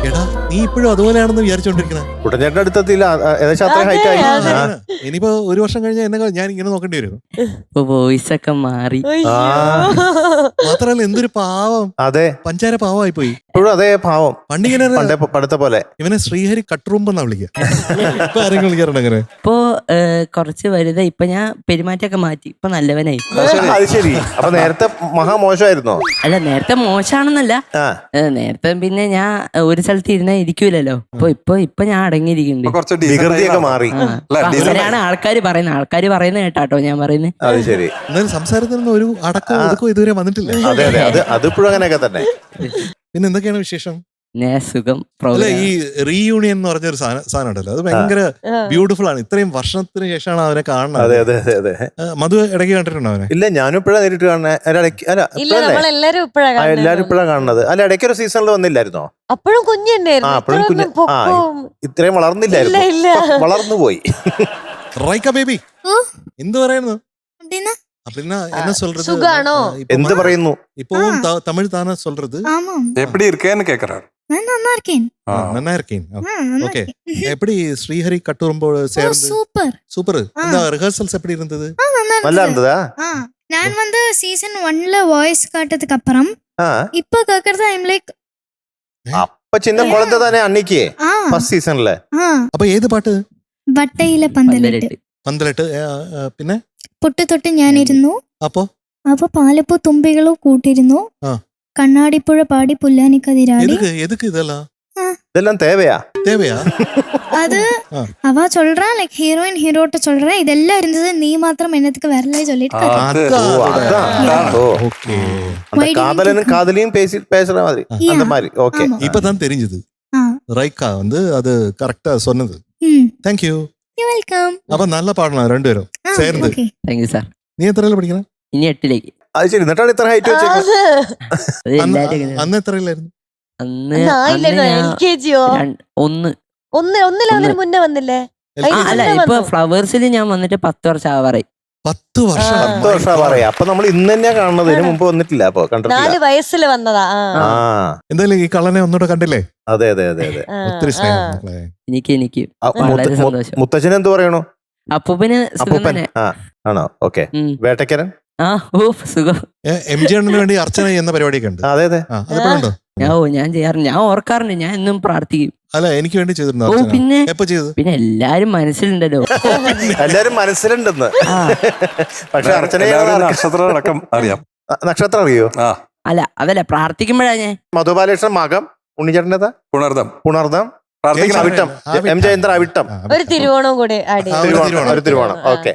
എടാ നീ ഇപ്പോഴും അതുപോലെയാണെന്ന് വിചാരിച്ചോണ്ടിരിക്കണേ. കുട്ടൻചേട്ടന്റെ അടുത്തെത്തിയില്ല, ഏകദേശം അത്ര ഹൈറ്റ് ആയി. ഇനിയിപ്പോ ഒരു വർഷം കഴിഞ്ഞാൽ എന്നെ ഞാൻ ഇങ്ങനെ നോക്കേണ്ടി വരും. വോയിസ് ഒക്കെ മാറി. മാത്രല്ല എന്തൊരു പാവം. അതെ, പഞ്ചാര പാവമായി പോയി. ഇപ്പോഴും അതേ ഭാവം. പണ്ടിങ്ങനെ പണ്ടത്തെ പോലെ. ഇവനെ ശ്രീഹരി കട്ടുറുമ്പെന്നാ വിളിക്കുക. ഇപ്പൊ ആരെങ്കിലും വിളിക്കാറുണ്ട് അങ്ങനെ? ഇപ്പൊ കുറച്ച് വലുതായി. ഇപ്പൊ ഞാൻ പെരുമാറ്റമൊക്കെ മാറ്റി. ഇപ്പൊ നല്ലവനായി. അത് ശരി. അപ്പൊ നേരത്തെ മഹാമോശമായിരുന്നോ? അല്ല, നേരത്തെ മോശമാണെന്നല്ല. നേരത്തെ പിന്നെ ഞാൻ ഒരു സ്ഥലത്ത് ഇരുന്നാ ഇരിക്കൂലല്ലോ. ഇപ്പൊ ഞാൻ അടങ്ങിയിരിക്കുന്നുണ്ട്. വികൃതിയൊക്കെ മാറി. അങ്ങനെയാണ് ആൾക്കാര് പറയുന്നത് കേട്ടാട്ടോ ഞാൻ പറയുന്നത്. അത് ശരി. എന്നാലും സംസാരത്തിൽ ഒരു അടക്കം ഒതുക്കം ഇതുവരെ വന്നിട്ടില്ല. അതെ അതെ, അതിപ്പോഴും അങ്ങനെയൊക്കെ തന്നെ. പിന്നെ എന്തൊക്കെയാണ് വിശേഷം? സുഖം. അല്ല, ഈ റീയൂണിയൻ എന്ന് പറഞ്ഞൊരു സാധനം ഉണ്ടല്ലോ, അത് ഭയങ്കര ബ്യൂട്ടിഫുൾ ആണ്. ഇത്രയും വർഷത്തിന് ശേഷമാണ് അവനെ കാണുന്നത്. അതെ അതെ അതെ. മധു ഇടയ്ക്ക് കണ്ടിട്ടുണ്ടോ അവനെ? ഇല്ല, ഞാനും ഇപ്പഴാ നേരിട്ട് കാണുന്നത്. എല്ലാരും ഇപ്പഴാ കാണുന്നത്. അല്ല, ഇടയ്ക്ക് ഒരു സീസണിൽ വന്നില്ലായിരുന്നോ? അപ്പോഴും കുഞ്ഞുണ്ടായിരുന്നു. ഇത്രയും വളർന്നില്ലായിരുന്നു, വളർന്നു പോയി. റൈക്ക ബേബി എന്ത് പറയുന്നു? என்ன சொல்றது? സുഖാണോ? എന്ത് പറയുന്നു? இப்பவும் தமிழ் தானே சொல்றது? எப்படி இருக்கேன்னு கேக்குறாரு. நல்லா இருக்கேன். நல்லா இருக்கேன். ஓகே. எப்படி ஸ்ரீஹரி கட்டுரும்போது சேர்ந்து? Super super. இந்த ரிஹர்சல்ஸ் எப்படி இருந்தது? நல்லா இருந்ததா? நான் வந்து சீசன் 1ல வாய்ஸ் காட்டதுக்கு அப்புறம் இப்ப கேக்குறது ஐ அம் லைக் அப்ப சின்ன குழந்தை தானே அன்னைக்கு ஃபர்ஸ்ட் சீசன்ல. அப்ப ഏത് പാട്ട്? വട്ടയിലെ പന്തലിട്ട്. പന്തലിട്ട്. പിന്നെ പൊട്ട് തൊട്ട് ഞാനിരുന്നു. അപ്പൊ പാലപ്പൂ തുമ്പികളും കൂട്ടിരുന്നു. കണ്ണാടിപ്പുഴ പാടി പുല്ലാനിക്കതിരാടി. இதெல்லாம் தேவையா? அது அவ சொல்றா லைக் ஹீரோயின் ஹீரோட்ட சொல்றா இதெல்லாம் இருந்தது, நீ மாத்திரம் என்னத்துக்கு வரல சொல்லிட்டு காதலனும் காதலியும் பேசுற மாதிரி அந்த மாதிரி. ஓகே, இப்பதான் தெரிஞ்சது ரைக்கா வந்து அது கரெக்டா சொன்னது. Thank you. വെൽക്കം. അപ്പൊ നല്ല പാടണം രണ്ടുപേരും ചേർന്ന്. Thank you sir. നീ എത്രയിലാണ് പഠിക്കണം? ഇനി 8ലേക്ക്. അത് ശരി. എന്നിട്ടാണ് ഇത്ര ഹൈറ്റ് വെച്ചേക്കുന്നത്. അന്ന് എത്രയിലായിരുന്നു? ഒന്നിലൊന്നിന് മുന്നേ വന്നില്ലേ? അല്ല, ഇപ്പൊ ഫ്ലവേഴ്സിൽ ഞാൻ വന്നിട്ട് 10 വർഷം ആവാറായി. 10 വർഷം പറയാ. അപ്പൊ നമ്മൾ ഇന്ന് തന്നെയാ കാണുന്നത്, ഇതിനു മുമ്പ് വന്നിട്ടില്ല. അപ്പൊ 4 വയസ്സിൽ വന്നതാ. എന്തായാലും ഈ കള്ളനെ ഒന്നുകൂടെ കണ്ടില്ലേ? അതെ അതെ അതെ അതെ. ഒത്തിരി സ്നേഹം. എനിക്ക് വളരെ സന്തോഷം. മുത്തച്ഛൻ എന്ത് പറയണു? അപ്പൂപ്പന് ആണോ? ഓക്കെ. വേട്ടക്കരൻ സുഖം. MG അണ്ണന് വേണ്ടി അർച്ചന ചെയ്യുന്ന പരിപാടിയൊക്കെ ഉണ്ട്. അതെ അതെ. ഞാൻ ചെയ്യാറുണ്ട്, ഞാൻ ഓർക്കാറുണ്ട്, ഞാൻ എന്നും പ്രാർത്ഥിക്കും. അല്ല, എനിക്ക് വേണ്ടി ചെയ്തിരുന്നു. പിന്നെ എല്ലാരും മനസ്സിലുണ്ടല്ലോ. എല്ലാരും മനസ്സിലുണ്ടെന്ന്. പക്ഷെ അർച്ചന നക്ഷത്രം അറിയാം. നക്ഷത്രം അറിയോ? അല്ല, അതല്ല, പ്രാർത്ഥിക്കുമ്പോഴാ ഞാൻ. മധുബാലകൃഷ്ണൻ മകം, ഉണ്ണിച്ചേട്ടൻ്റെതാ പുണർദം, അവിട്ടം, എം ജയേന്ദ്ര അവിട്ടം, ഒരു തിരുവോണം കൂടെ. ഒരു തിരുവോണം. ഓക്കെ.